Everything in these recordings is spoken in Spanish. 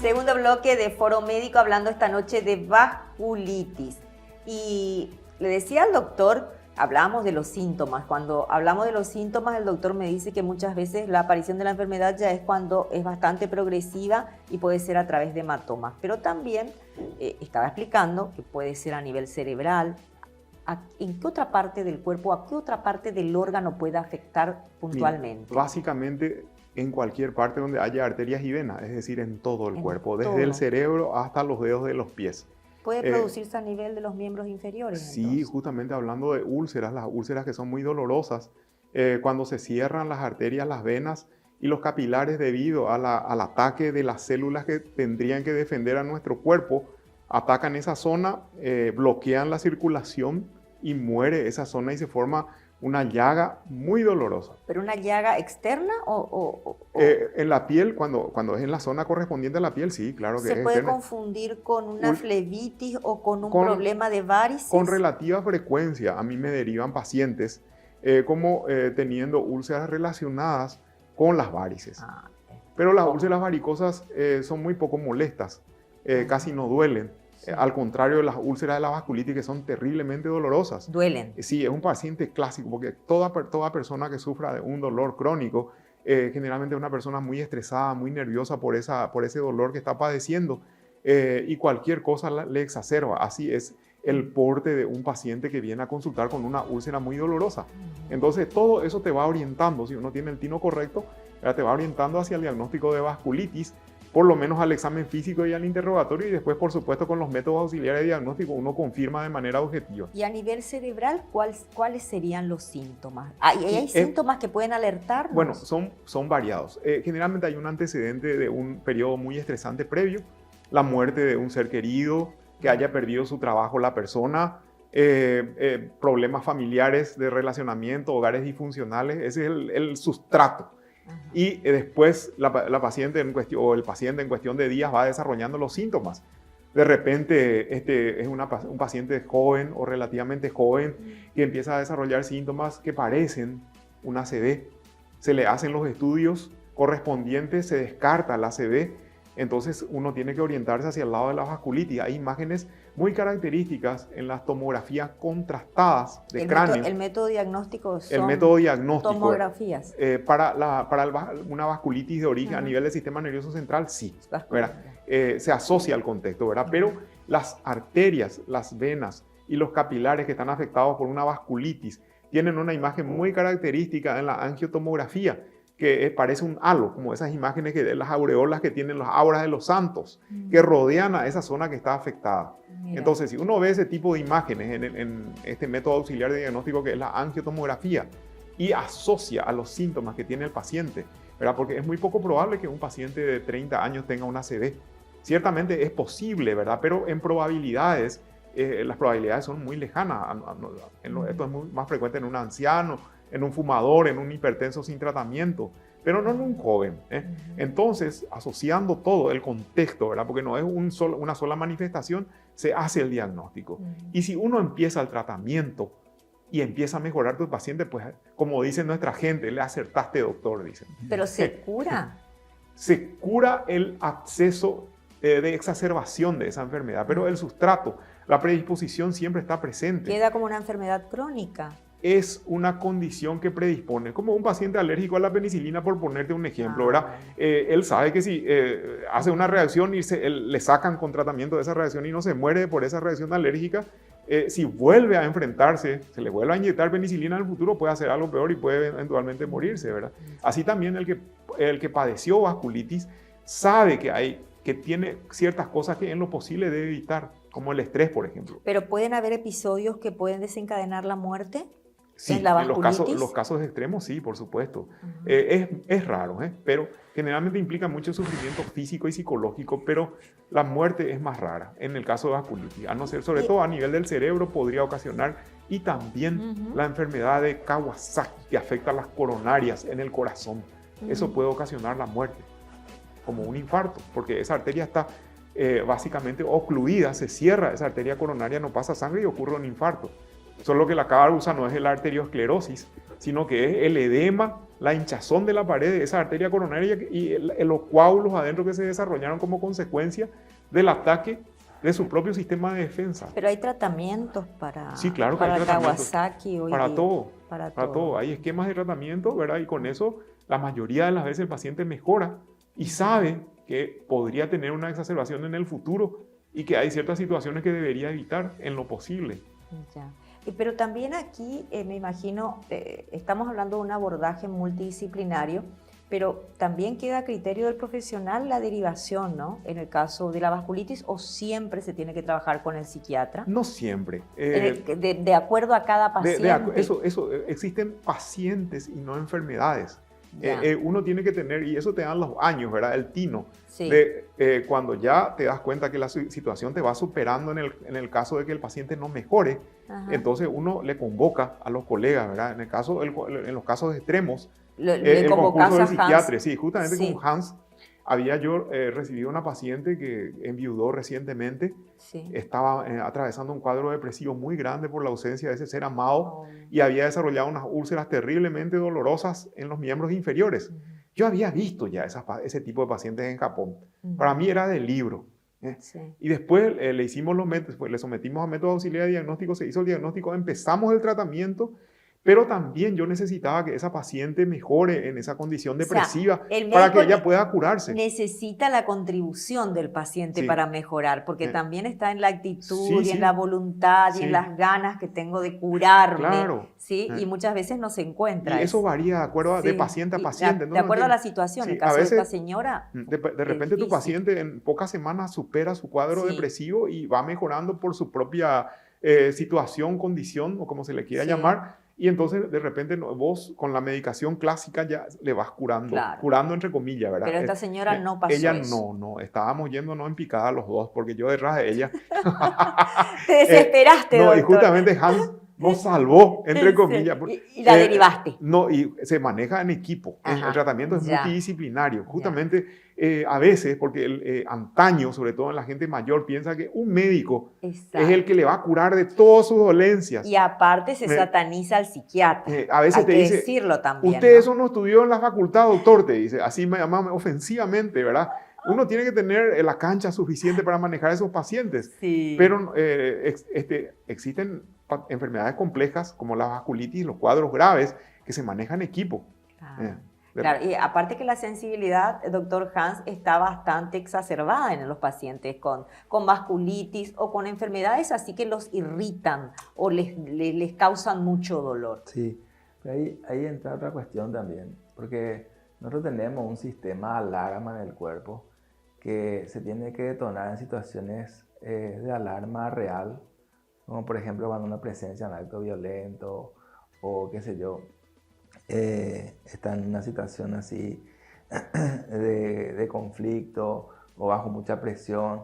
Segundo bloque de Foro Médico, hablando esta noche de vasculitis. Y le decía al doctor, hablábamos de los síntomas. Cuando hablamos de los síntomas, el doctor me dice que muchas veces la aparición de la enfermedad ya es cuando es bastante progresiva y puede ser a través de hematomas. Pero también estaba explicando que puede ser a nivel cerebral. ¿En qué otra parte del cuerpo, a qué otra parte del órgano puede afectar puntualmente? Mira, básicamente en cualquier parte donde haya arterias y venas, es decir, en todo el cuerpo, desde el cerebro hasta los dedos de los pies. ¿Puede producirse a nivel de los miembros inferiores? Sí, entonces? Justamente hablando de úlceras, las úlceras que son muy dolorosas, cuando se cierran las arterias, las venas y los capilares debido al ataque de las células que tendrían que defender a nuestro cuerpo, atacan esa zona, bloquean la circulación y muere esa zona y se forma una llaga muy dolorosa. ¿Pero una llaga externa o...? En la piel, cuando es en la zona correspondiente a la piel, sí, claro que es ¿Se puede externa. confundir con una flebitis o con un problema de varices? Con relativa frecuencia a mí me derivan pacientes como teniendo úlceras relacionadas con las varices. Pero las úlceras varicosas son muy poco molestas, casi no duelen. Al contrario de las úlceras de la vasculitis, que son terriblemente dolorosas. ¿Duelen? Sí, es un paciente clásico, porque toda persona que sufra de un dolor crónico, generalmente es una persona muy estresada, muy nerviosa por ese dolor que está padeciendo, y cualquier cosa le exacerba. Así es el porte de un paciente que viene a consultar con una úlcera muy dolorosa. Entonces, todo eso te va orientando, si uno tiene el tino correcto, te va orientando hacia el diagnóstico de vasculitis, por lo menos al examen físico y al interrogatorio, y después, por supuesto, con los métodos auxiliares de diagnóstico, uno confirma de manera objetiva. Y a nivel cerebral, ¿cuáles serían los síntomas? ¿Hay síntomas que pueden alertarnos? Bueno, son variados. Generalmente hay un antecedente de un periodo muy estresante previo, la muerte de un ser querido, que haya perdido su trabajo la persona, problemas familiares de relacionamiento, hogares disfuncionales, ese es el sustrato. Y después la paciente en cuestión, o el paciente en cuestión de días va desarrollando los síntomas. De repente es un paciente joven o relativamente joven que empieza a desarrollar síntomas que parecen una ACV. Se le hacen los estudios correspondientes, se descarta la ACV. Entonces uno tiene que orientarse hacia el lado de la vasculitis. Hay imágenes muy características en las tomografías contrastadas de cráneo. El método diagnóstico son el método diagnóstico, tomografías. Para una vasculitis de origen a nivel del sistema nervioso central, sí. Se asocia al contexto, ¿verdad? Pero las arterias, las venas y los capilares que están afectados por una vasculitis tienen una imagen muy característica en la angiotomografía, que parece un halo, como esas imágenes de las aureolas que tienen las auras de los santos, que rodean a esa zona que está afectada. Mira. Entonces, si uno ve ese tipo de imágenes en este método auxiliar de diagnóstico que es la angiotomografía y asocia a los síntomas que tiene el paciente, ¿verdad? Porque es muy poco probable que un paciente de 30 años tenga una ACV. Ciertamente es posible, ¿verdad? Pero en probabilidades, las probabilidades son muy lejanas. Esto es más frecuente en un anciano, en un fumador, en un hipertenso sin tratamiento, pero no en un joven. Entonces, asociando todo el contexto, ¿verdad? Porque no es una sola manifestación, se hace el diagnóstico. Y si uno empieza el tratamiento y empieza a mejorar tu paciente, pues como dice nuestra gente, le acertaste, doctor, dicen. ¿Pero se cura? Se cura el acceso de exacerbación de esa enfermedad, pero el sustrato, la predisposición siempre está presente. Queda como una enfermedad crónica. Es una condición que predispone, como un paciente alérgico a la penicilina, por ponerte un ejemplo, ¿verdad? Él sabe que si hace una reacción y le sacan con tratamiento de esa reacción y no se muere por esa reacción alérgica, si vuelve a enfrentarse, se le vuelve a inyectar penicilina en el futuro, puede hacer algo peor y puede eventualmente morirse, ¿verdad? Así también el que padeció vasculitis sabe que tiene ciertas cosas que en lo posible debe evitar, como el estrés, por ejemplo. ¿Pero pueden haber episodios que pueden desencadenar la muerte? Sí, en los casos extremos sí, por supuesto. Es raro, pero generalmente implica mucho sufrimiento físico y psicológico, pero la muerte es más rara en el caso de vasculitis, a no ser, sobre todo a nivel del cerebro podría ocasionar, y también la enfermedad de Kawasaki, que afecta a las coronarias en el corazón. Eso puede ocasionar la muerte, como un infarto, porque esa arteria está básicamente ocluida, se cierra esa arteria coronaria, no pasa sangre y ocurre un infarto. Solo que la causa no es la arteriosclerosis, sino que es el edema, la hinchazón de la pared de esa arteria coronaria y los coágulos adentro que se desarrollaron como consecuencia del ataque de su propio sistema de defensa. Pero hay tratamientos para, sí, claro que para hay Kawasaki hoy para día. todo, Para todo. Hay esquemas de tratamiento, ¿verdad? Y con eso la mayoría de las veces el paciente mejora y sabe que podría tener una exacerbación en el futuro y que hay ciertas situaciones que debería evitar en lo posible. Ya. Pero también aquí, me imagino, estamos hablando de un abordaje multidisciplinario, pero también queda a criterio del profesional la derivación, ¿no? En el caso de la vasculitis, ¿o siempre se tiene que trabajar con el psiquiatra? No siempre. De acuerdo a cada paciente. Existen pacientes y no enfermedades. Uno tiene que tener, y eso te dan los años, ¿verdad? El tino. Sí. Cuando ya te das cuenta que la situación te va superando en el caso de que el paciente no mejore, entonces uno le convoca a los colegas, ¿verdad? En los casos extremos, el concurso de psiquiatra. Sí, justamente con Hans había yo recibido una paciente que enviudó recientemente. Sí. Estaba atravesando un cuadro depresivo muy grande por la ausencia de ese ser amado y había desarrollado unas úlceras terriblemente dolorosas en los miembros inferiores. Yo había visto ya ese tipo de pacientes en Japón. Para mí era del libro. Sí. Y después le sometimos a método auxiliar de diagnóstico, se hizo el diagnóstico, empezamos el tratamiento, pero también yo necesitaba que esa paciente mejore en esa condición depresiva, para que ella pueda curarse. Necesita la contribución del paciente para mejorar, porque también está en la actitud y en la voluntad y en las ganas que tengo de curarme. Claro. ¿Sí? Y muchas veces no se encuentra. Y eso varía de acuerdo de paciente a paciente. De acuerdo a la situación. En el caso de esta señora. De repente tu paciente en pocas semanas supera su cuadro depresivo y va mejorando por su propia situación, condición o como se le quiera llamar. Y entonces, de repente, vos con la medicación clásica ya le vas curando, curando entre comillas, ¿verdad? Pero esta señora no pasó ella eso. no, estábamos yéndonos en picada los dos, porque yo detrás de ella... Te desesperaste, doctor. Y justamente Hans nos salvó, entre comillas. Y la derivaste. No, y se maneja en equipo. El tratamiento es multidisciplinario. Justamente, a veces, porque antaño, sobre todo en la gente mayor, piensa que un médico es el que le va a curar de todas sus dolencias. Y aparte se sataniza al psiquiatra. A veces hay te que dice, decirlo también. Usted eso no estudió en la facultad, doctor, te dice. Así me llama ofensivamente, ¿verdad? Uno tiene que tener la cancha suficiente para manejar a esos pacientes. Sí. Pero existen enfermedades complejas como la vasculitis, los cuadros graves, que se manejan en equipo. Claro, y aparte que la sensibilidad, doctor Hans, está bastante exacerbada en los pacientes con vasculitis o con enfermedades así que los irritan o les causan mucho dolor. Sí, pero ahí entra otra cuestión también, porque nosotros tenemos un sistema de alarma en el cuerpo que se tiene que detonar en situaciones de alarma real, como por ejemplo cuando una presencia en acto violento o qué sé yo, está en una situación así de conflicto o bajo mucha presión.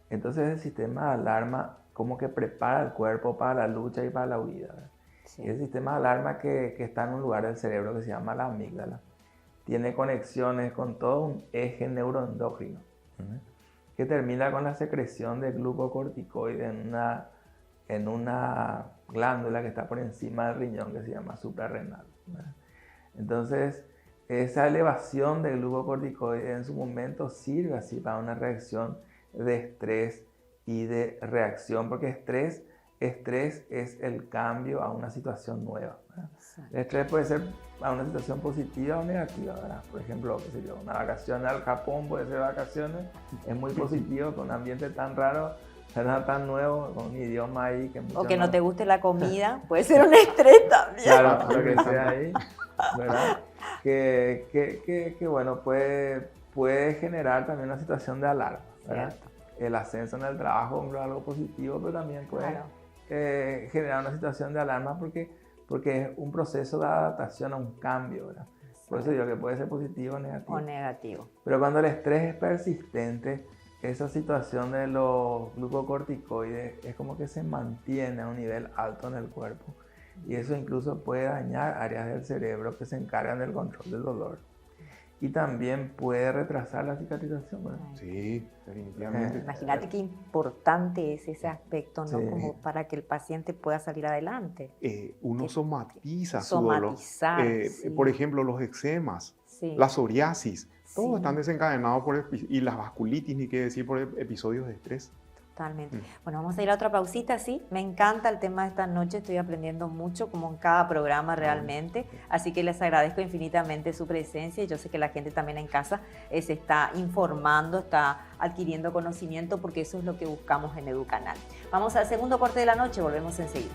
Entonces el sistema de alarma como que prepara el cuerpo para la lucha y para la huida. Sí. Y el sistema de alarma que está en un lugar del cerebro que se llama la amígdala tiene conexiones con todo un eje neuroendocrino que termina con la secreción de glucocorticoides en una glándula que está por encima del riñón que se llama suprarrenal. Entonces, esa elevación de glucocorticoides en su momento sirve así para una reacción de estrés y de reacción, porque estrés es el cambio a una situación nueva. El estrés puede ser a una situación positiva o negativa, ¿verdad? Por ejemplo, qué sé yo, una vacación al Japón puede ser vacaciones, es muy positivo con un ambiente tan raro, tan nuevo, con un idioma ahí que o que no te guste la comida, puede ser un estrés también. Claro, lo que sea ahí, ¿verdad? Que bueno, puede generar también una situación de alarma, ¿verdad? Cierto. El ascenso en el trabajo es algo positivo, pero también puede generar una situación de alarma porque es un proceso de adaptación a un cambio, ¿verdad? Por eso digo que puede ser positivo o negativo. O negativo. Pero cuando el estrés es persistente, esa situación de los glucocorticoides es como que se mantiene a un nivel alto en el cuerpo. Y eso incluso puede dañar áreas del cerebro que se encargan del control del dolor. y también puede retrasar la cicatrización, ¿verdad? Sí, definitivamente. Imagínate qué importante es ese aspecto, ¿no? Sí. Como para que el paciente pueda salir adelante. Uno Que- somatiza su dolor. Somatizar, sí. Por ejemplo, los eczemas, Sí. la psoriasis, todos Sí. están desencadenados y las vasculitis, ni qué decir, por episodios de estrés. Totalmente. Bueno, vamos a ir a otra pausita, sí. Me encanta el tema de esta noche, estoy aprendiendo mucho, como en cada programa realmente. Así que les agradezco infinitamente su presencia y yo sé que la gente también en casa se está informando, está adquiriendo conocimiento, porque eso es lo que buscamos en Educanal. Vamos al segundo corte de la noche, volvemos enseguida.